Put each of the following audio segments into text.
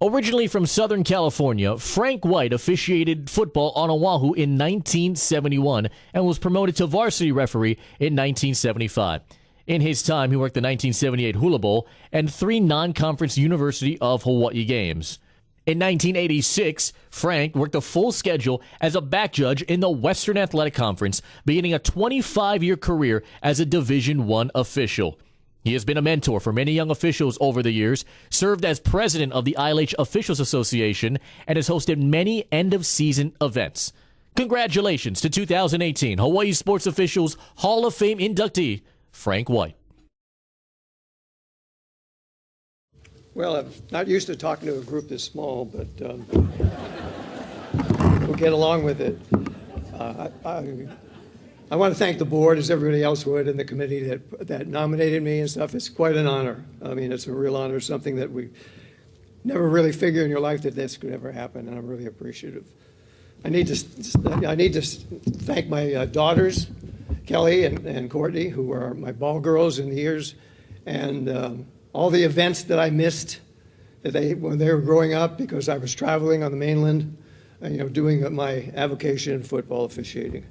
Originally from Southern California, Frank White officiated football on Oahu in 1971 and was promoted to varsity referee in 1975. In his time, he worked the 1978 Hula Bowl and 3 non-conference University of Hawaii games. In 1986, Frank worked a full schedule as a back judge in the Western Athletic Conference, beginning a 25-year career as a Division I official. He has been a mentor for many young officials over the years, served as president of the ILH Officials Association, and has hosted many end-of-season events. Congratulations to 2018 Hawaii Sports Officials Hall of Fame inductee, Frank White. Well, I'm not used to talking to a group this small, but we'll get along with it. I want to thank the board, as everybody else would, and the committee that nominated me and stuff. It's quite an honor. I mean, it's a real honor, something that we never really figure in your life that this could ever happen, and I'm really appreciative. I need to thank my daughters, Kelly and Courtney, who are my ball girls in the years, and all the events that I missed when they were growing up because I was traveling on the mainland, doing my avocation in football officiating.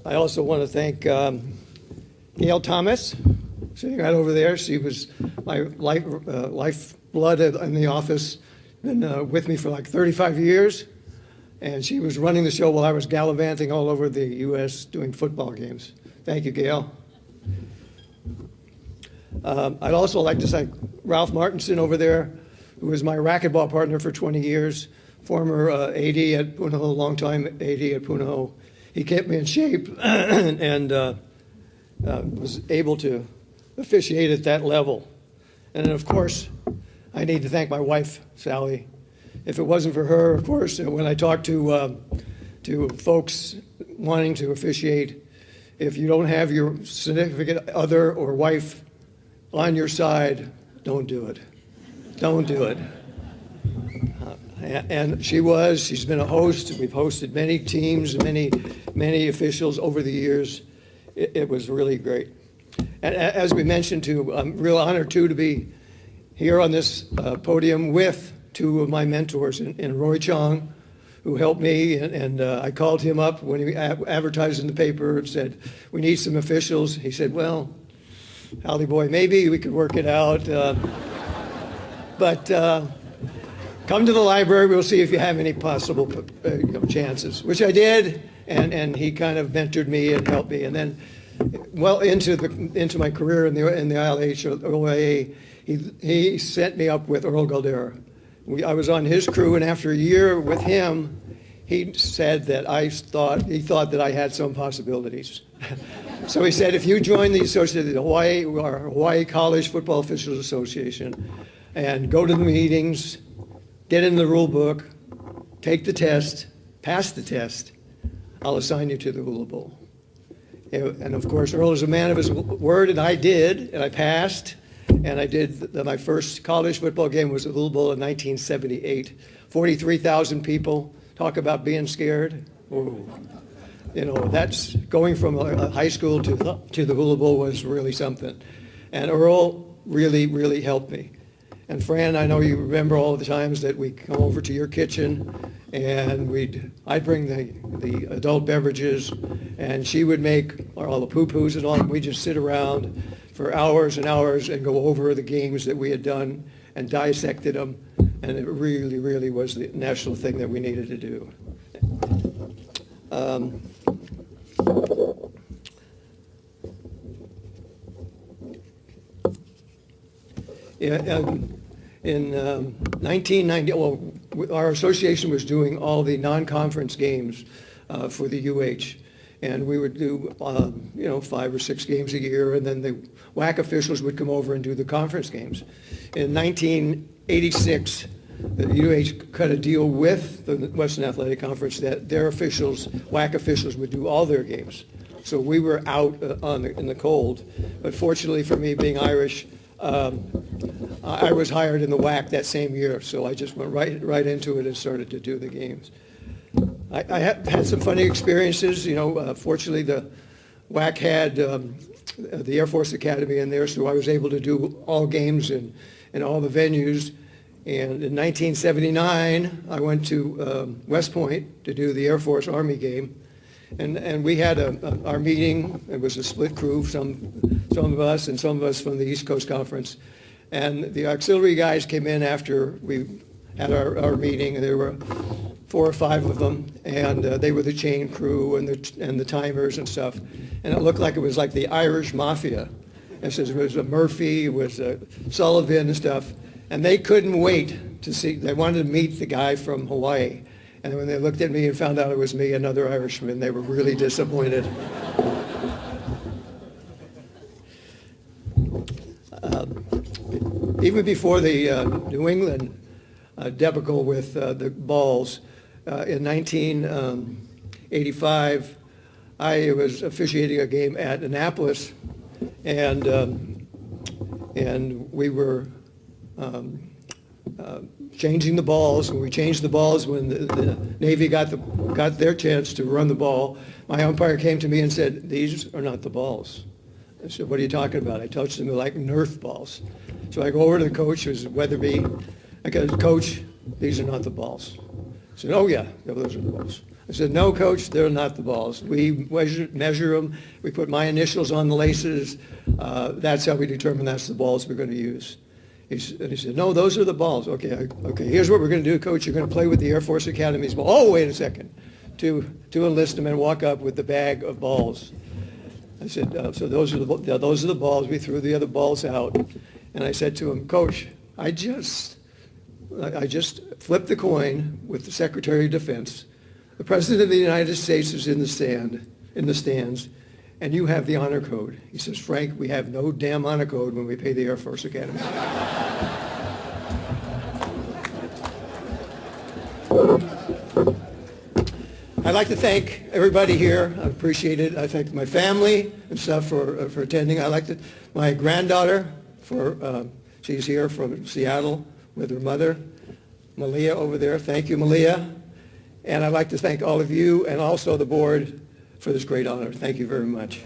I also want to thank Gail Thomas, sitting right over there. She was my lifeblood in the office, been with me for like 35 years, and she was running the show while I was gallivanting all over the U.S. doing football games. Thank you, Gail. I'd also like to thank Ralph Martinson over there, who was my racquetball partner for 20 years, former AD at Punahou, longtime AD at Punahou. He kept me in shape and was able to officiate at that level. And then, of course, I need to thank my wife, Sally. If it wasn't for her, of course, when I talk to folks wanting to officiate, if you don't have your significant other or wife on your side, don't do it. Don't do it. And she's been a host. We've hosted many teams, many officials over the years. It was really great. And as we mentioned, too, I'm real honored, too, to be here on this podium with 2 of my mentors, and Roy Chong, who helped me, and I called him up when he advertised in the paper and said, we need some officials. He said, well, Howdy boy, maybe we could work it out. But come to the library, we'll see if you have any possible chances, which I did, and he kind of mentored me and helped me. And then, well into my career in the ILH OIA, he sent me up with Earl Galdera. I was on his crew, and after a year with him, he said that he thought that I had some possibilities. So he said, if you join the Hawaii College Football Officials Association and go to the meetings, get in the rule book, take the test, pass the test, I'll assign you to the Hula Bowl. And of course, Earl is a man of his word, and I did, and I passed. And I did, my first college football game was the Hula Bowl in 1978. 43,000 people. Talk about being scared. Ooh. That's going from a high school to the Hula Bowl was really something. And Earl really, really helped me. And Fran, I know you remember all the times that we come over to your kitchen and I'd bring the adult beverages, and she would make all the poo-poos and all, and we'd just sit around for hours and hours and go over the games that we had done and dissected them, and it really, really was the national thing that we needed to do. In 1990, our association was doing all the non-conference games for the UH, and we would do 5 or 6 games a year, and then the WAC officials would come over and do the conference games. In 1986, the UH cut a deal with the Western Athletic Conference that their officials, WAC officials, would do all their games. So we were out in the cold, but fortunately for me, being Irish, I was hired in the WAC that same year, so I just went right into it and started to do the games. I had some funny experiences. Fortunately, the WAC had the Air Force Academy in there, so I was able to do all games in all the venues. And in 1979, I went to West Point to do the Air Force Army game. And we had our meeting. It was a split crew, some of us and some of us from the East Coast Conference. And the auxiliary guys came in after we had our meeting, and there were 4 or 5 of them, and they were the chain crew and the timers and stuff. And it looked like it was like the Irish Mafia. It was a Murphy, it was a Sullivan and stuff. And they couldn't wait to see, they wanted to meet the guy from Hawaii. And when they looked at me and found out it was me, another Irishman, they were really disappointed. Even before the New England debacle with the balls, in 1985, I was officiating a game at Annapolis, and we were changing the balls. When we changed the balls, when the Navy got their chance to run the ball, my umpire came to me and said, "These are not the balls." I said, "What are you talking about?" I touched them, they're like Nerf balls. So I go over to the coach, who's Weatherby. I go, "Coach, these are not the balls." He said, "Oh yeah, those are the balls." I said, "No, Coach, they're not the balls. We measure them. We put my initials on the laces. That's how we determine that's the balls we're going to use." And he said, "No, those are the balls." Okay, here's what we're going to do, Coach. You're going to play with the Air Force Academy's ball. Oh, wait a second. Two enlisted men walk up with the bag of balls. I said, "So those are the balls." We threw the other balls out. And I said to him, "Coach, I just flipped the coin with the Secretary of Defense. The President of the United States is in the stands, and you have the honor code." He says, "Frank, we have no damn honor code when we pay the Air Force Academy." I'd like to thank everybody here. I appreciate it. I thank my family and stuff for attending. I'd like to, my granddaughter, she's here from Seattle with her mother, Malia over there. Thank you, Malia. And I'd like to thank all of you and also the board for this great honor. Thank you very much.